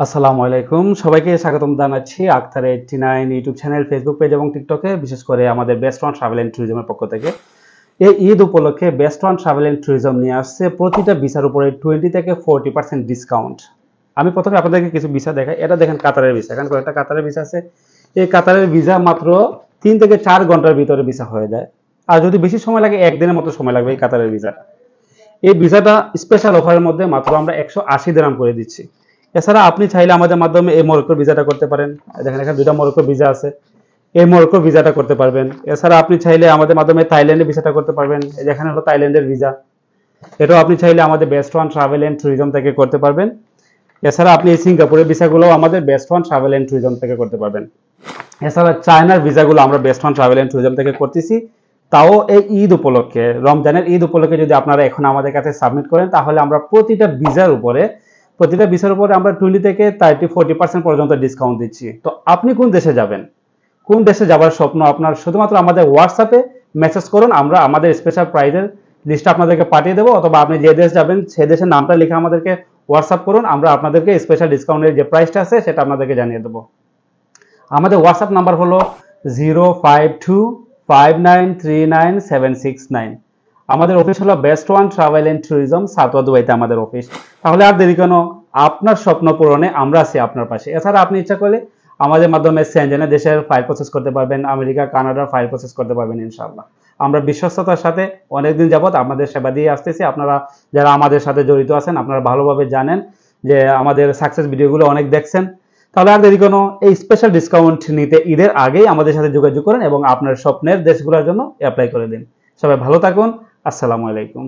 আসসালামু আলাইকুম, সবাইকে স্বাগতম জানাচ্ছি Akhtar 89 YouTube channel, Facebook page এবং টিকটকে, বিশেষ করে আমাদের বেস্ট ওয়ান ট্রাভেল এন্ড ট্যুরিজমের পক্ষ থেকে। এই ঈদ উপলক্ষে best one travel and tourism নিয়ে আসছে প্রতিটা ভিসার উপরে 20 থেকে 40% ডিসকাউন্ট। আমি প্রথমে আপনাদেরকে কিছু ভিসা দেখাই। এটা দেখেন কাতারের ভিসা, এখানে কয়েকটা কাতারের ভিসা আছে। এই কাতারের ভিসা মাত্র 3 থেকে 4 ঘন্টার ভিতরে ভিসা হয়ে যায়, আর যদি বেশি সময় লাগে একদিনের মতো সময় লাগবে এই কাতারের ভিসাটা। এই ভিসাটা স্পেশাল অফারের মধ্যে মাত্র আমরা 180 দিরহাম করে দিচ্ছি। এছাড়া আপনি চাইলে আমাদের মাধ্যমে এই মরক্কোর ভিসাটা করতে পারেন। দেখেন এখানে দুইটা মরক্কোর ভিসা আছে, এই মরক্কোর ভিসাটা করতে পারবেন। এছাড়া আপনি চাইলে আমাদের মাধ্যমে থাইল্যান্ডের ভিসাটা করতে পারবেন। এখানে হলো থাইল্যান্ডের ভিসা, এটাও আপনি চাইলে আমাদের best one travel and tourism থেকে করতে পারবেন। এছাড়া আপনি এই সিঙ্গাপুরের ভিসাগুলো আমাদের best one travel and tourism থেকে করতে পারবেন। এছাড়া চায়নার ভিসাগুলো আমরা best one travel and tourism থেকে করতেছি। তাও এই ঈদ উপলক্ষে, রমজানের ঈদ উপলক্ষে যদি আপনারা এখন আমাদের কাছে সাবমিট করেন, তাহলে আমরা প্রতিটা ভিসার উপরে আমরা 20 থেকে 30-40% পর্যন্ত ডিসকাউন্ট দিচ্ছি। তো আপনি কোন দেশে যাবেন, কোন দেশে যাবার স্বপ্ন আপনার, শুধুমাত্র আমাদের হোয়াটসঅ্যাপে মেসেজ করুন, আমরা আমাদের স্পেশাল প্রাইজের লিস্টটা আপনাদেরকে পাঠিয়ে দেবো। অথবা আপনি যে দেশ যাবেন সেই দেশের নামটা লিখে আমাদেরকে হোয়াটসঅ্যাপ করুন, আমরা আপনাদেরকে স্পেশাল ডিসকাউন্টের যে প্রাইসটা আছে সেটা আপনাদেরকে জানিয়ে দেবো। আমাদের হোয়াটসঅ্যাপ নাম্বার হলো 0525939769। আমাদের অফিস হলো best one travel and tourism, Satwa দুবাইতে আমাদের অফিস। তাহলে আর দেরি কেন, আপনার স্বপ্ন পূরণে আমরা আছি আপনার পাশে। এছাড়া আপনি ইচ্ছা করলে আমাদের মাধ্যমে সেনজেনের দেশের ফাইল প্রসেস করতে পারবেন, আমেরিকা কানাডার ফাইল প্রসেস করতে পারবেন ইনশাআল্লাহ। আমরা বিশ্বস্ততার সাথে অনেকদিন যাবত আপনাদের সেবা দিয়ে আসতেছি। আপনারা যারা আমাদের সাথে জড়িত আছেন, আপনারা ভালোভাবে জানেন যে আমাদের সাকসেস ভিডিওগুলো অনেক দেখছেন। তাহলে আর দেরি কোনো, এই স্পেশাল ডিসকাউন্ট নিতে ঈদের আগেই আমাদের সাথে যোগাযোগ করেন এবং আপনার স্বপ্নের দেশগুলোর জন্য অ্যাপ্লাই করে দিন। সবাই ভালো থাকুন। আসসালামু আলাইকুম।